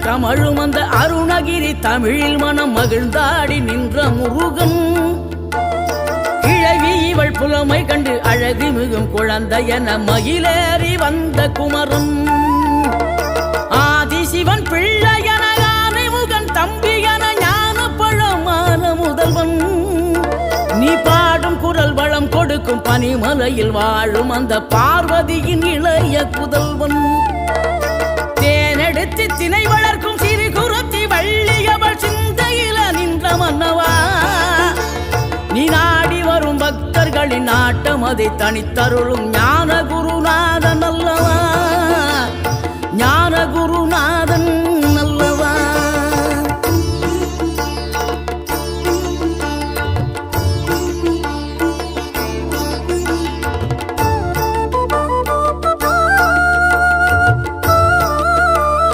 கமழும் அந்த அருணகிரி தமிழில் மனம் மகிழ்ந்தாடி நின்ற முருகன். கிழவி இவள் புலமை கண்டு அழகு மிகும் குழந்தை என மகிழேறி வந்த குமரன். ஆதிசிவன் பிள்ளையன ஆனைமுகன் தம்பி என ஞான பழமான முதல்வன். நீ பாடும் குரல் வளம் கொடுக்கும் பனிமலையில் வாழும் அந்த பார்வதியின் இளைய புதல்வன். தேனெடுத்து திணை வளர்க்கும் சிறு குருத்தி வள்ளியவள் சிந்தையில நின்ற மன்னவா. நீ நாடி வரும் பக்தர்களின் நாட்டம் அதை தனித்தருளும் ஞான குருநாதன் அல்லவா.